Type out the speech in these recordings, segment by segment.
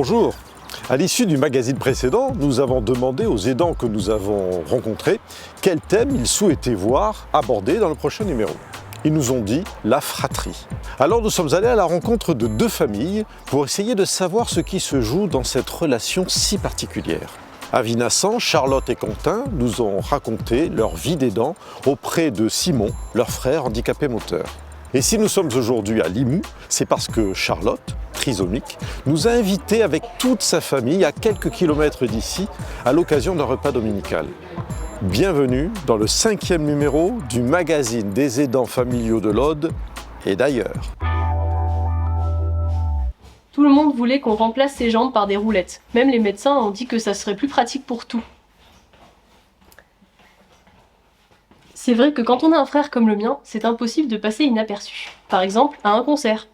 Bonjour. À l'issue du magazine précédent, nous avons demandé aux aidants que nous avons rencontrés quel thème ils souhaitaient voir abordé dans le prochain numéro. Ils nous ont dit la fratrie. Alors nous sommes allés à la rencontre de deux familles pour essayer de savoir ce qui se joue dans cette relation si particulière. À Vinassan, Charlotte et Quentin nous ont raconté leur vie d'aidant auprès de Simon, leur frère handicapé moteur. Et si nous sommes aujourd'hui à Limoux, c'est parce que Charlotte, trisomique, nous a invités avec toute sa famille à quelques kilomètres d'ici à l'occasion d'un repas dominical. Bienvenue dans le 5e numéro du magazine des aidants familiaux de l'Aude et d'ailleurs. Tout le monde voulait qu'on remplace ses jambes par des roulettes. Même les médecins ont dit que ça serait plus pratique pour tout. C'est vrai que quand on a un frère comme le mien, c'est impossible de passer inaperçu. Par exemple, à un concert.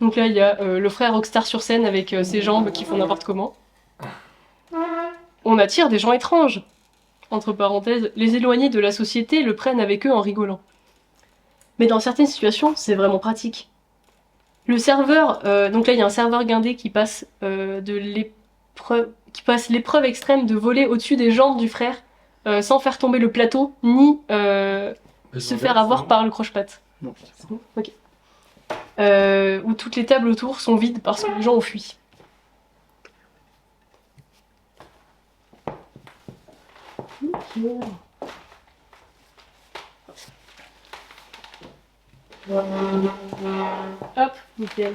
Donc là, il y a le frère rockstar sur scène avec ses jambes qui font n'importe comment. On attire des gens étranges. Entre parenthèses, les éloignés de la société le prennent avec eux en rigolant. Mais dans certaines situations, c'est vraiment pratique. Le serveur, donc là il y a un serveur guindé qui passe l'épreuve extrême de voler au-dessus des jambes du frère sans faire tomber le plateau ni se faire avoir par le croche-patte. Non, c'est bon. Ok. Où toutes les tables autour sont vides parce que les gens ont fui. Hop, nickel.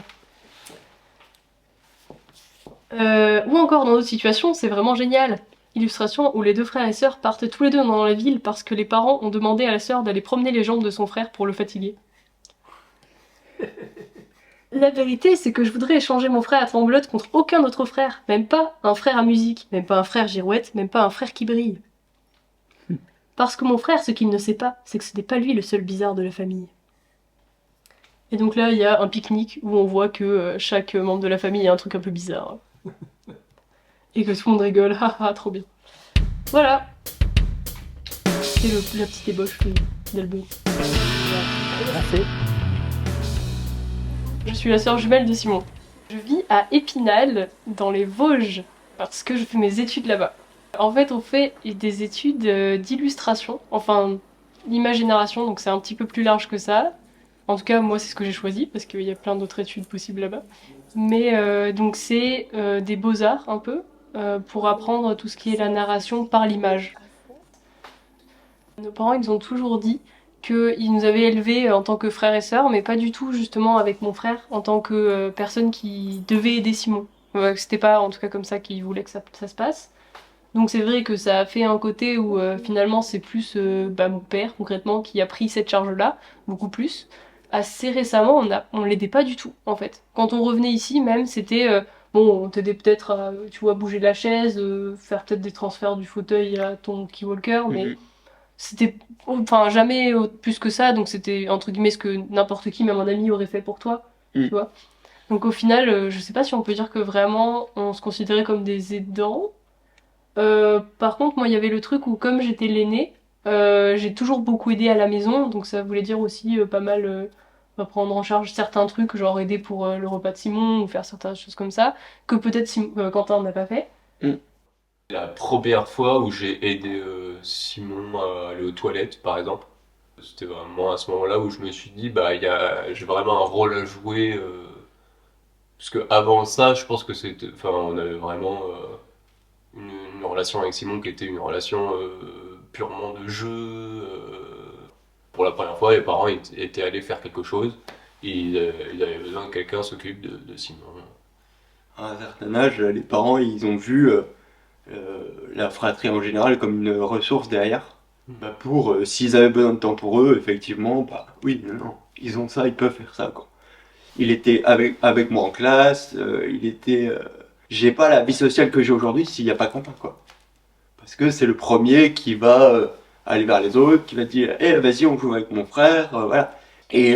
Ou encore dans d'autres situations, c'est vraiment génial. Illustration où les deux frères et sœurs partent tous les deux dans la ville parce que les parents ont demandé à la sœur d'aller promener les jambes de son frère pour le fatiguer. La vérité, c'est que je voudrais échanger mon frère à tremblote contre aucun autre frère. Même pas un frère à musique, même pas un frère girouette, même pas un frère qui brille. Parce que mon frère, ce qu'il ne sait pas, c'est que ce n'est pas lui le seul bizarre de la famille. Et donc là, il y a un pique-nique où on voit que chaque membre de la famille a un truc un peu bizarre. Et que tout le monde rigole, haha, trop bien. Voilà. C'est la petite ébauche d'Albon. Merci. Je suis la sœur jumelle de Simon. Je vis à Épinal, dans les Vosges, parce que je fais mes études là-bas. En fait, on fait des études d'illustration, enfin, l'image génération, donc c'est un petit peu plus large que ça. En tout cas, moi, c'est ce que j'ai choisi, parce qu'il y a plein d'autres études possibles là-bas. Mais donc c'est des beaux-arts, un peu, pour apprendre tout ce qui est la narration par l'image. Nos parents, ils ont toujours dit qu'ils nous avaient élevés en tant que frères et sœurs, mais pas du tout, justement, avec mon frère, en tant que personne qui devait aider Simon. C'était pas, en tout cas, comme ça qu'ils voulaient que ça se passe. Donc c'est vrai que ça a fait un côté où finalement c'est plus mon père, concrètement, qui a pris cette charge-là, beaucoup plus. Assez récemment, on l'aidait pas du tout, en fait. Quand on revenait ici, même, c'était... on t'aidait peut-être à, tu vois, bouger la chaise, faire peut-être des transferts du fauteuil à ton key-walker, mais c'était... Enfin, jamais plus que ça, donc c'était, entre guillemets, ce que n'importe qui, même un ami, aurait fait pour toi, tu vois. Donc au final, je sais pas si on peut dire que vraiment, on se considérait comme des aidants. Par contre, moi, il y avait le truc où, comme j'étais l'aînée, j'ai toujours beaucoup aidé à la maison, donc ça voulait dire aussi pas mal prendre en charge certains trucs, genre aider pour le repas de Simon ou faire certaines choses comme ça, que peut-être Quentin n'a pas fait. La première fois où j'ai aidé Simon à aller aux toilettes, par exemple, c'était vraiment à ce moment-là où je me suis dit, j'ai vraiment un rôle à jouer. Parce que avant ça, je pense que on avait vraiment une relation avec Simon qui était une relation purement de jeu. Pour la première fois, les parents étaient allés faire quelque chose et ils avaient besoin que quelqu'un s'occupe de Simon. À un certain âge, les parents ils ont vu la fratrie en général comme une ressource derrière. Pour s'ils avaient besoin de temps pour eux, effectivement, non, ils ont ça, ils peuvent faire ça, quoi. Il était avec moi en classe, j'ai pas la vie sociale que j'ai aujourd'hui s'il n'y a pas Quentin, quoi. Parce que c'est le premier qui va aller vers les autres, qui va dire vas-y, on joue avec mon frère, voilà. Et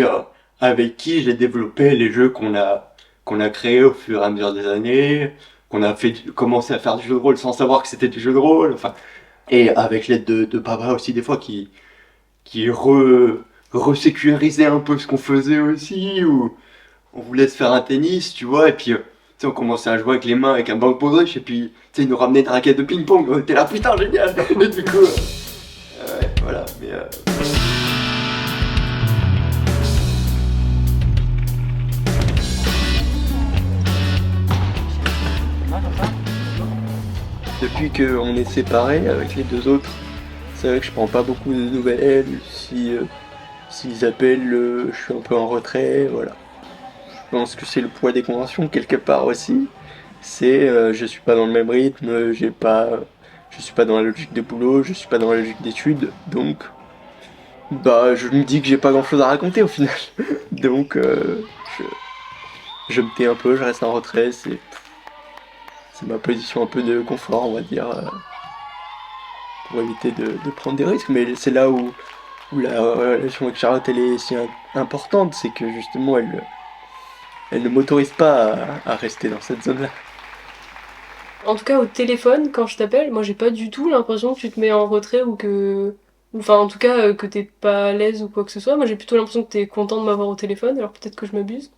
avec qui j'ai développé les jeux qu'on a créés au fur et à mesure des années, qu'on a commencé à faire du jeu de rôle sans savoir que c'était du jeu de rôle, enfin. Et avec l'aide de papa aussi, des fois, qui resécurisait un peu ce qu'on faisait aussi, ou on voulait se faire un tennis, tu vois, et puis sais, on commençait à jouer avec les mains avec un banc de baudruche et puis tu sais, ils nous ramenaient une raquette de ping-pong. On était là, putain, génial. Et du coup, ouais, voilà. Mais depuis qu'on est séparés avec les deux autres, c'est vrai que je prends pas beaucoup de nouvelles. S'ils appellent, je suis un peu en retrait, voilà. Je pense que c'est le poids des conventions quelque part aussi. C'est je suis pas dans le même rythme, je suis pas dans la logique de boulot, je suis pas dans la logique d'études, donc bah je me dis que j'ai pas grand chose à raconter au final. Donc je me tais un peu, je reste en retrait, c'est ma position un peu de confort on va dire, pour éviter de prendre des risques, mais c'est là où la relation avec Charlotte elle est si importante, c'est que justement elle ne m'autorise pas à rester dans cette zone-là. En tout cas, au téléphone, quand je t'appelle, moi j'ai pas du tout l'impression que tu te mets en retrait ou que. Enfin, en tout cas, que t'es pas à l'aise ou quoi que ce soit. Moi j'ai plutôt l'impression que t'es content de m'avoir au téléphone, alors peut-être que je m'abuse.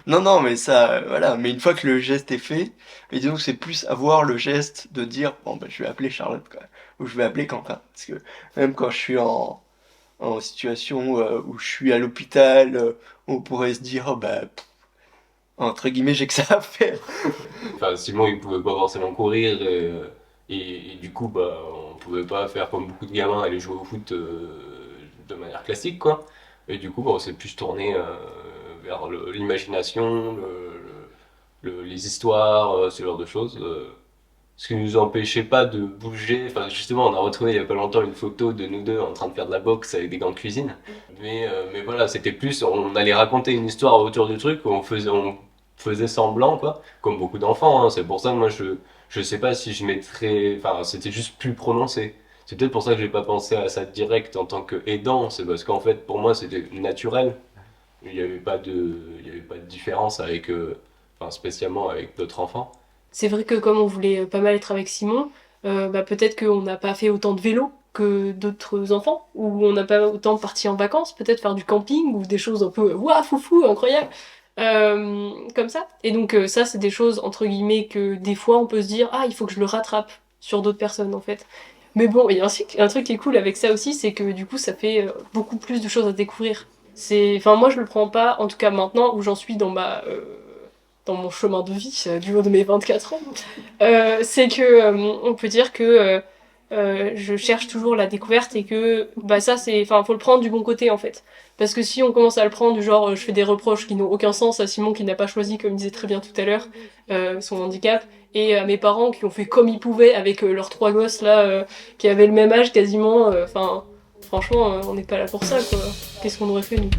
Non, non, mais ça, voilà. Mais une fois que le geste est fait, et disons que c'est plus avoir le geste de dire, bon, bah, je vais appeler Charlotte, quoi. Ou je vais appeler Quentin. Parce que même quand je suis en situation où je suis à l'hôpital, on pourrait se dire, oh, bah, entre guillemets, j'ai que ça à faire. Enfin, Simon, il pouvait pas forcément courir et du coup, bah, on pouvait pas faire comme beaucoup de gamins, aller jouer au foot de manière classique, quoi. Et du coup, bah, on s'est plus tourné vers l'imagination, les histoires, ce genre de choses. Ce qui nous empêchait pas de bouger. Enfin, justement, on a retrouvé il y a pas longtemps une photo de nous deux en train de faire de la boxe avec des gants de cuisine. Mais voilà, c'était plus, on allait raconter une histoire autour du truc, on faisait semblant, quoi, comme beaucoup d'enfants. Hein. C'est pour ça que moi, je sais pas si je mettrais. Enfin, c'était juste plus prononcé. C'est peut-être pour ça que j'ai pas pensé à ça direct en tant qu'aidant. C'est parce qu'en fait, pour moi, c'était naturel. Il y avait pas de différence avec, enfin, spécialement avec d'autres enfants. C'est vrai que comme on voulait pas mal être avec Simon, bah peut-être qu'on n'a pas fait autant de vélo que d'autres enfants, ou on n'a pas autant parti en vacances, peut-être faire du camping ou des choses un peu waouh foufou incroyable, comme ça. Et donc ça c'est des choses entre guillemets que des fois on peut se dire ah il faut que je le rattrape sur d'autres personnes en fait. Mais bon, il y a un truc qui est cool avec ça aussi, c'est que du coup ça fait beaucoup plus de choses à découvrir. Enfin moi je le prends pas, en tout cas maintenant où j'en suis dans mon chemin de vie du haut de mes 24 ans, c'est que on peut dire que je cherche toujours la découverte et que bah ça c'est enfin faut le prendre du bon côté en fait, parce que si on commence à le prendre du genre je fais des reproches qui n'ont aucun sens à Simon qui n'a pas choisi comme il disait très bien tout à l'heure son handicap, et à mes parents qui ont fait comme ils pouvaient avec leurs 3 gosses là qui avaient le même âge quasiment, enfin franchement on n'est pas là pour ça quoi, qu'est-ce qu'on aurait fait nous.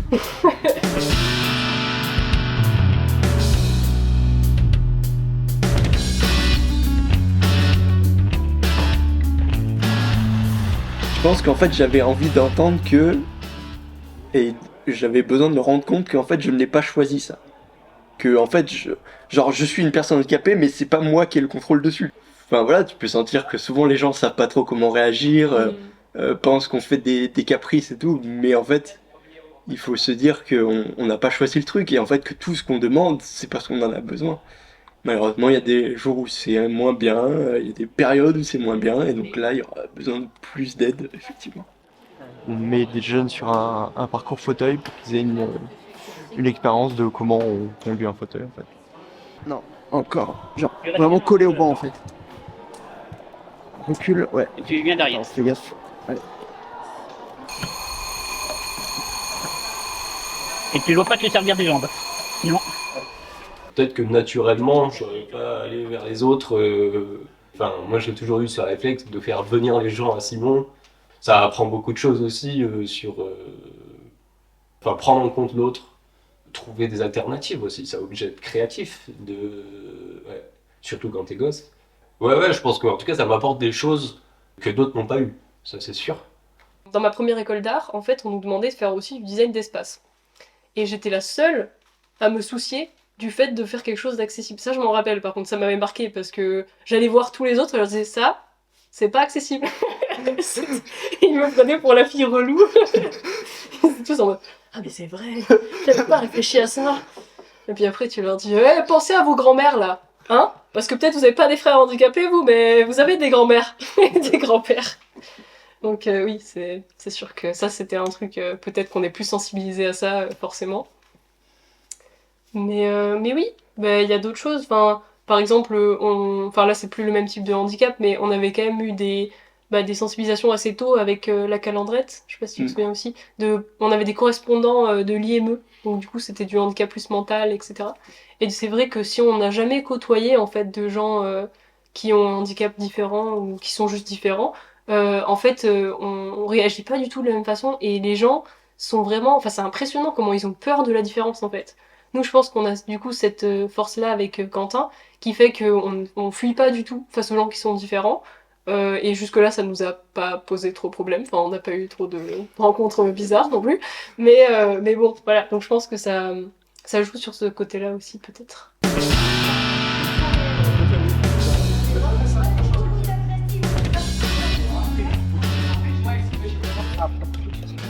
Je pense qu'en fait j'avais envie d'entendre et j'avais besoin de me rendre compte qu'en fait je ne l'ai pas choisi ça. Que en fait je suis une personne handicapée mais c'est pas moi qui ai le contrôle dessus. Enfin voilà, tu peux sentir que souvent les gens savent pas trop comment réagir, pensent qu'on fait des caprices et tout, mais en fait il faut se dire qu'on n'a pas choisi le truc et en fait que tout ce qu'on demande c'est parce qu'on en a besoin. Malheureusement, il y a des jours où c'est moins bien, il y a des périodes où c'est moins bien, et donc là, il y aura besoin de plus d'aide, effectivement. On met des jeunes sur un parcours fauteuil pour qu'ils aient une expérience de comment on conduit un fauteuil, en fait. Non, encore. Genre, vraiment collé au banc, en fait. Recule, ouais. Et tu viens derrière. Alors, fais gaffe. Allez. Et tu ne dois pas te servir des jambes. Sinon, Peut-être que naturellement, je n'aurais pas aller vers les autres. Enfin, moi, j'ai toujours eu ce réflexe de faire venir les gens à Simon. Ça apprend beaucoup de choses aussi sur. Enfin, prendre en compte l'autre, trouver des alternatives aussi. Ça oblige à être créatif. Ouais. Surtout quand t'es gosse. Ouais, je pense qu'en tout cas, ça m'apporte des choses que d'autres n'ont pas eues. Ça, c'est sûr. Dans ma première école d'art, en fait, on nous demandait de faire aussi du design d'espace. Et j'étais la seule à me soucier du fait de faire quelque chose d'accessible. Ça, je m'en rappelle, par contre, ça m'avait marqué, parce que j'allais voir tous les autres et je leur disais, ça, c'est pas accessible. Ils me prenaient pour la fille relou. Ils étaient tous en mode, ah mais c'est vrai, j'avais pas réfléchi à ça. Et puis après, tu leur dis, pensez à vos grands-mères, là. Hein? Parce que peut-être vous n'avez pas des frères handicapés, vous, mais vous avez des grands-mères et des grands-pères. Donc oui, c'est sûr que ça, c'était un truc, peut-être qu'on est plus sensibilisé à ça, forcément. Mais oui, bah, il y a d'autres choses. Enfin, par exemple, enfin là, c'est plus le même type de handicap, mais on avait quand même eu des sensibilisations assez tôt avec la calandrette. Je sais pas si tu te souviens aussi. On avait des correspondants de l'IME, donc du coup, c'était du handicap plus mental, etc. Et c'est vrai que si on n'a jamais côtoyé en fait de gens qui ont un handicap différent ou qui sont juste différents, en fait, on réagit pas du tout de la même façon et les gens sont vraiment, enfin, c'est impressionnant comment ils ont peur de la différence en fait. Nous, je pense qu'on a du coup cette force-là avec Quentin qui fait qu'on fuit pas du tout face aux gens qui sont différents. Et jusque-là, ça nous a pas posé trop de problèmes. Enfin, on n'a pas eu trop de rencontres bizarres non plus. Mais bon, voilà. Donc je pense que ça joue sur ce côté-là aussi, peut-être.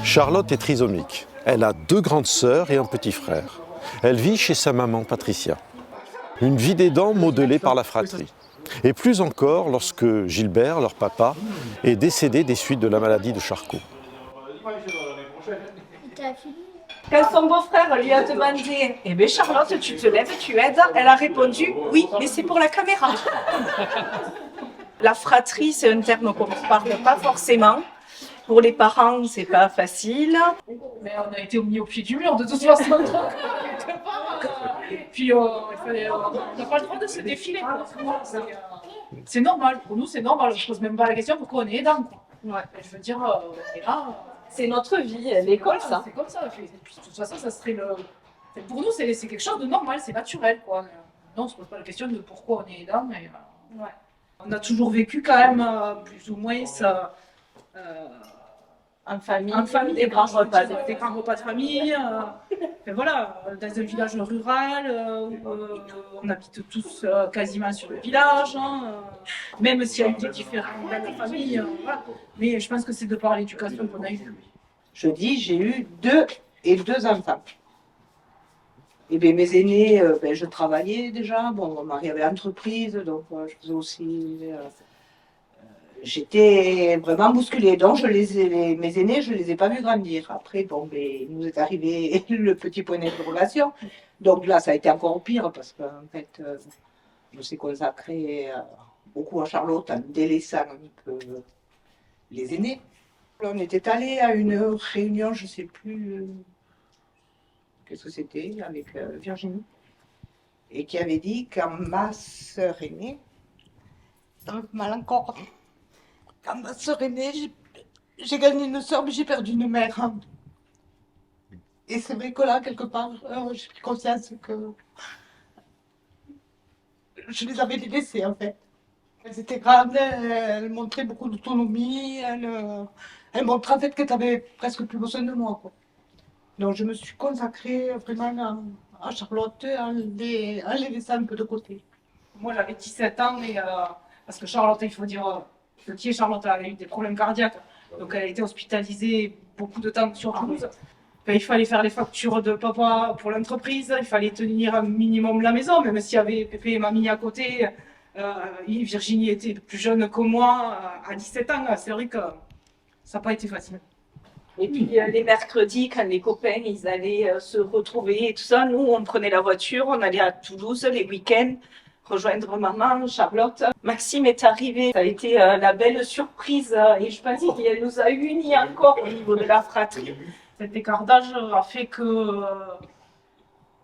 Charlotte est trisomique. Elle a 2 grandes sœurs et un petit frère. Elle vit chez sa maman Patricia. Une vie d'aidant modelée par la fratrie. Et plus encore lorsque Gilbert, leur papa, est décédé des suites de la maladie de Charcot. Quand son beau-frère lui a demandé « Eh bien Charlotte, tu te lèves, tu aides ?» Elle a répondu « Oui, mais c'est pour la caméra. » La fratrie, c'est un terme qu'on ne parle pas forcément. Pour les parents, c'est pas facile. Mais on a été mis au pied du mur de toute façon. Puis on n'a pas le droit de se défiler. C'est normal, pour nous c'est normal. Je pose même pas la question pourquoi on est aidant. Ouais. Je veux dire, on est là. C'est notre vie, l'école, ça. C'est comme ça. Et puis, de toute façon, ça serait le. Pour nous, c'est quelque chose de normal, c'est naturel, quoi. Non, on se pose pas la question de pourquoi on est aidant. Mais, ouais. On a toujours vécu quand même, plus ou moins, ça. En famille, des grands repas de famille. Voilà, dans un village rural, on habite tous quasiment sur le village, hein, même s'il y a eu des différents dans la famille. Voilà. Mais je pense que c'est de par l'éducation qu'on a eue. Je dis, j'ai eu 2 enfants. Et bien, mes aînés, je travaillais déjà. Bon, mon mari avait entreprise, donc je faisais aussi. J'étais vraiment bousculée. Donc, mes aînés, je ne les ai pas vus grandir. Après, bon, il nous est arrivé le petit point d'interrogation. Donc là, ça a été encore pire parce qu'en fait, je me suis consacrée beaucoup à Charlotte en délaissant un peu les aînés. On était allés à une réunion, je ne sais plus qu'est-ce que c'était, avec Virginie, et qui avait dit quand ma sœur est née, mal encore. Quand ma sœur est née, j'ai gagné une sœur, mais j'ai perdu une mère. Et c'est vrai que là, quelque part, j'ai pris conscience que je les avais délaissées, en fait. Elles étaient grandes, elles montraient beaucoup d'autonomie, elles montraient en fait qu'elles avaient presque plus besoin de moi, quoi. Donc je me suis consacrée vraiment à Charlotte en les laissant un peu de côté. Moi, j'avais 17 ans, parce que Charlotte, il faut dire... Petit, Charlotte a eu des problèmes cardiaques, donc elle a été hospitalisée beaucoup de temps sur Toulouse. Il fallait faire les factures de papa pour l'entreprise, il fallait tenir un minimum la maison, même s'il y avait Pépé et Mamie à côté. Virginie était plus jeune que moi, à 17 ans, c'est vrai que ça n'a pas été facile. Et puis les mercredis, quand les copains ils allaient se retrouver et tout ça, nous on prenait la voiture, on allait à Toulouse les week-ends, rejoindre maman, Charlotte. Maxime est arrivé, ça a été la belle surprise et je pense qu'il nous a unis encore au niveau de la fratrie. Cet écart d'âge a fait que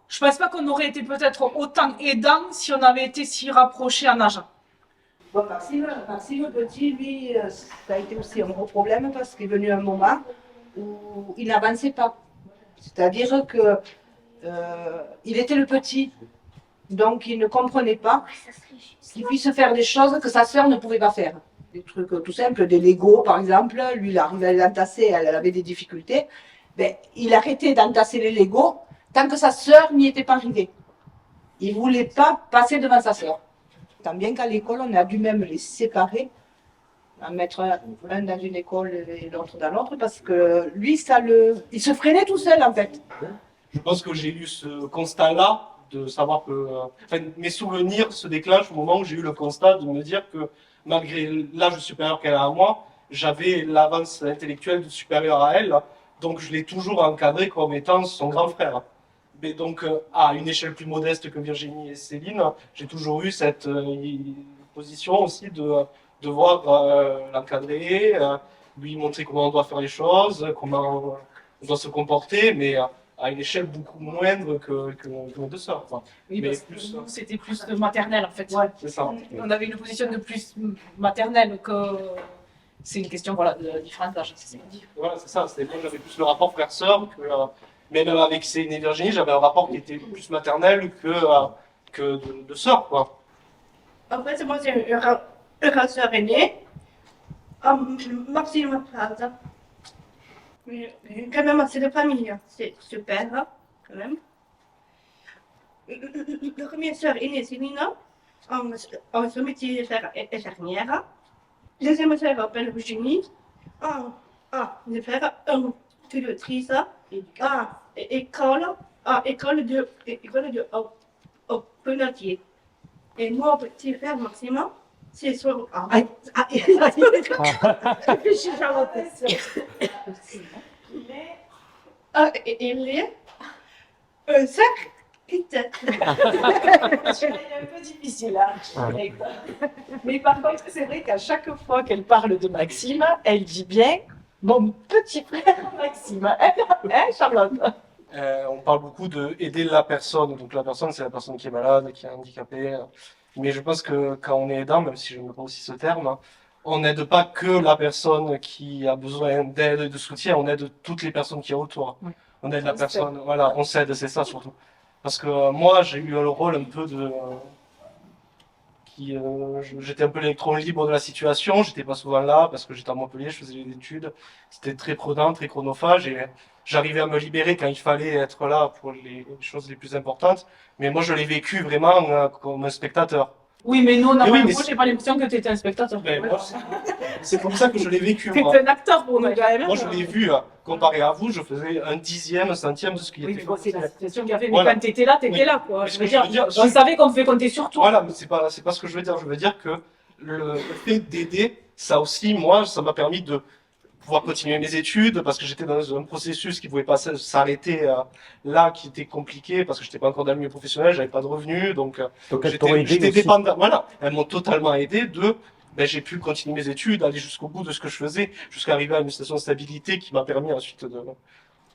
je pense pas qu'on aurait été peut-être autant aidants si on avait été si rapprochés en âge. Bon, Maxime petit, lui, ça a été aussi un gros problème parce qu'il est venu un moment où il n'avançait pas. C'est-à-dire que il était le petit. Donc, il ne comprenait pas qu'il puisse faire des choses que sa sœur ne pouvait pas faire. Des trucs tout simples, des Legos par exemple. Lui, il arrivait à les entasser, elle avait des difficultés. Il arrêtait d'entasser les Legos tant que sa sœur n'y était pas arrivée. Il ne voulait pas passer devant sa sœur. Tant bien qu'à l'école, on a dû même les séparer, en mettre un dans une école et l'autre dans l'autre, parce que lui, il se freinait tout seul en fait. Je pense que j'ai eu ce constat-là de savoir que... enfin, mes souvenirs se déclenchent au moment où j'ai eu le constat de me dire que malgré l'âge supérieur qu'elle a à moi, j'avais l'avance intellectuelle supérieure à elle, donc je l'ai toujours encadré comme étant son grand frère. Mais donc, à une échelle plus modeste que Virginie et Céline, j'ai toujours eu cette position aussi de devoir l'encadrer, lui montrer comment on doit faire les choses, comment on doit se comporter, mais à une échelle beaucoup moindre que nos deux sœurs. Quoi. Oui, mais parce plus, que nous, c'était plus de maternelle en fait. Ouais, c'est ça. On avait une position de plus maternelle que. C'est une question voilà, de différents âges. Voilà, c'est ça. Moi, j'avais plus le rapport frère-sœur que. Mais même avec Céline et Virginie, j'avais un rapport qui était plus maternel que de sœur, quoi. En fait, moi, j'ai une sœur aînée. Maxime Plaza. Quand même, c'est de famille. C'est super, quand même. La première sœur aînée, c'est Nina. En ce métier infirmière. Deuxième sœur s'appelle Virginie. De faire tutrice. École de penatier. Et moi, petit frère Maxime, c'est sur. Il est un sac et tête. C'est un peu difficile, hein. Mais par contre, c'est vrai qu'à chaque fois qu'elle parle de Maxime, elle dit bien mon petit frère Maxime. Hein, Charlotte? On parle beaucoup d'aider la personne. Donc la personne, c'est la personne qui est malade, qui est handicapée. Mais je pense que quand on est aidant, même si je n'aime pas aussi ce terme, on n'aide pas que la personne qui a besoin d'aide et de soutien, on aide toutes les personnes qui y a autour. Oui. On aide la personne, voilà, on s'aide, c'est ça surtout. Parce que moi, j'ai eu le rôle un peu de... j'étais un peu l'électron libre de la situation, j'étais pas souvent là parce que j'étais à Montpellier, je faisais des études, c'était très prenant, très chronophage et j'arrivais à me libérer quand il fallait être là pour les choses les plus importantes. Mais moi, je l'ai vécu vraiment comme un spectateur. Oui, mais nous, oui, moi, j'ai pas l'impression que tu étais un spectateur. Mais moi, c'est comme ça que je l'ai vécu. Tu es un acteur pour nous, quand même. Moi, je l'ai vu, comparé à vous, je faisais un dixième, un centième de ce qui était. C'est la situation qu'il y avait, mais voilà. quand t'étais là, là, quoi. Je veux dire, on savait qu'on devait compter sur toi. Voilà, mais c'est pas ce que je veux dire. Je veux dire que le fait d'aider, ça aussi, moi, ça m'a permis de pouvoir continuer mes études parce que j'étais dans un processus qui pouvait pas s'arrêter là, qui était compliqué parce que j'étais pas encore dans le milieu professionnel, j'avais pas de revenus, donc j'étais dépendant. Voilà, elles m'ont totalement aidé j'ai pu continuer mes études, aller jusqu'au bout de ce que je faisais, jusqu'à arriver à une station de stabilité qui m'a permis ensuite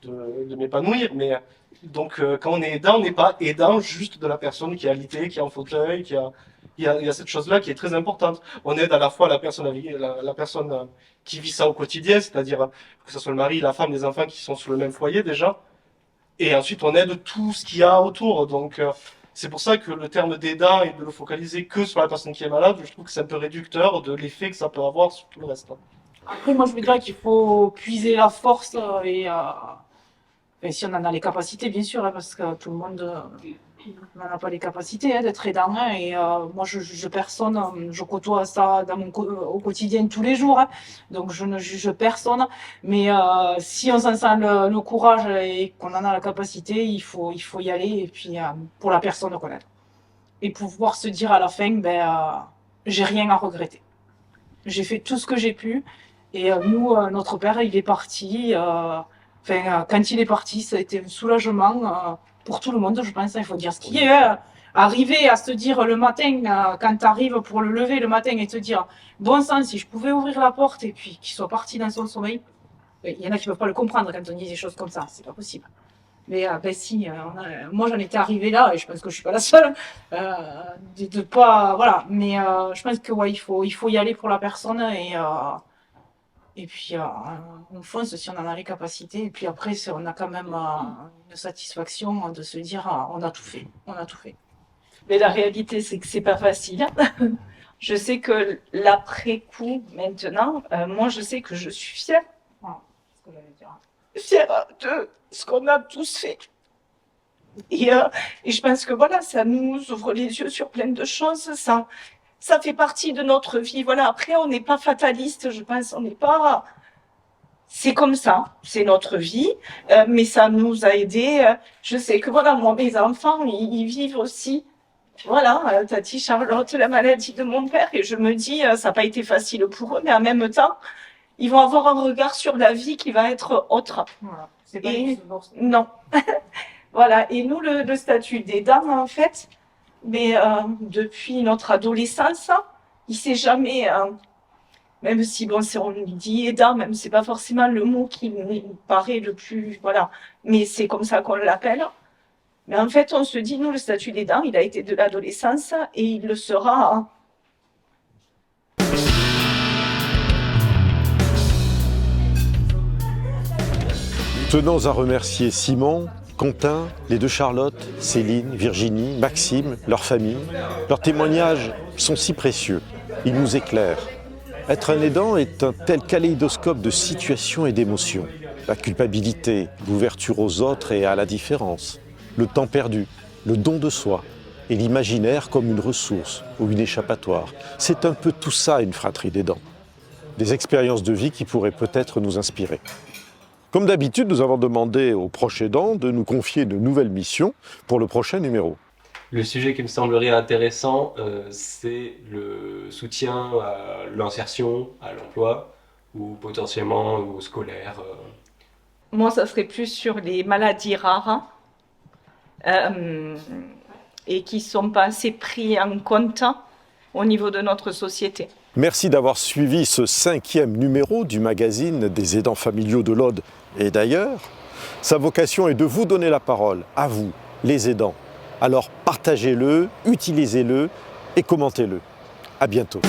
de m'épanouir. Mais donc quand on est aidant, on n'est pas aidant juste de la personne qui est alitée, qui est en fauteuil, il y a cette chose-là qui est très importante. On aide à la fois la personne qui vit ça au quotidien, c'est-à-dire que ce soit le mari, la femme, les enfants qui sont sur le même foyer déjà. Et ensuite, on aide tout ce qu'il y a autour. Donc, c'est pour ça que le terme d'aidant et de le focaliser que sur la personne qui est malade, je trouve que c'est un peu réducteur de l'effet que ça peut avoir sur tout le reste. Après, moi, je veux dire qu'il faut puiser la force et si on en a les capacités, bien sûr, hein, parce que tout le monde n'en a pas les capacités d'être aidant. Hein, et moi, je côtoie ça au quotidien tous les jours, hein, donc je ne juge personne. Mais si on s'en sent le courage et qu'on en a la capacité, il faut y aller. Et puis, pour la personne qu'on aide. Et pouvoir se dire à la fin, j'ai rien à regretter. J'ai fait tout ce que j'ai pu. Et nous, notre père, il est parti. Quand il est parti, ça a été un soulagement pour tout le monde, je pense. Il faut dire ce qui est. Arriver à se dire le matin, quand tu arrives pour le lever le matin et te dire, bon sang, si je pouvais ouvrir la porte et puis qu'il soit parti dans son sommeil. Il y en a qui ne peuvent pas le comprendre quand on dit des choses comme ça, c'est pas possible. Mais si, moi j'en étais arrivée là et je pense que je suis pas la seule. De pas, voilà. Mais je pense que il faut y aller pour la personne et puis on fonce si on en a les capacités. Et puis après, on a quand même une satisfaction de se dire on a tout fait, Mais la réalité, c'est que c'est pas facile. Je sais que l'après-coup, maintenant, moi je sais que je suis fière. Fière de ce qu'on a tous fait. Et je pense que voilà, ça nous ouvre les yeux sur plein de choses. Ça fait partie de notre vie. Voilà. Après, on n'est pas fataliste, je pense. On n'est pas c'est comme ça, c'est notre vie, mais ça nous a aidés. Je sais que voilà, moi, mes enfants, ils vivent aussi, voilà, Tati Charlotte, la maladie de mon père, et je me dis, ça n'a pas été facile pour eux, mais en même temps, ils vont avoir un regard sur la vie qui va être autre. Voilà. C'est pas Et bisounours. non. Voilà. Et nous, le statut d'aidant, en fait, mais depuis notre adolescence, il s'est jamais, même si bon, on lui dit aidant, même c'est pas forcément le mot qui nous paraît le plus, voilà, mais c'est comme ça qu'on l'appelle. Mais en fait, on se dit, nous, le statut d'aidant, il a été de l'adolescence et il le sera. Tenons à remercier Simon, Quentin, les deux Charlotte, Céline, Virginie, Maxime, leur famille. Leurs témoignages sont si précieux, ils nous éclairent. Être un aidant est un tel kaléidoscope de situations et d'émotions. La culpabilité, l'ouverture aux autres et à la différence, le temps perdu, le don de soi et l'imaginaire comme une ressource ou une échappatoire. C'est un peu tout ça une fratrie d'aidants. Des expériences de vie qui pourraient peut-être nous inspirer. Comme d'habitude, nous avons demandé aux proches aidants de nous confier de nouvelles missions pour le prochain numéro. Le sujet qui me semblerait intéressant, c'est le soutien à l'insertion, à l'emploi, ou potentiellement au scolaire. Moi, ça serait plus sur les maladies rares et qui ne sont pas assez pris en compte au niveau de notre société. Merci d'avoir suivi ce 5e numéro du magazine des aidants familiaux de l'Aude et d'ailleurs. Sa vocation est de vous donner la parole, à vous, les aidants. Alors partagez-le, utilisez-le et commentez-le. À bientôt.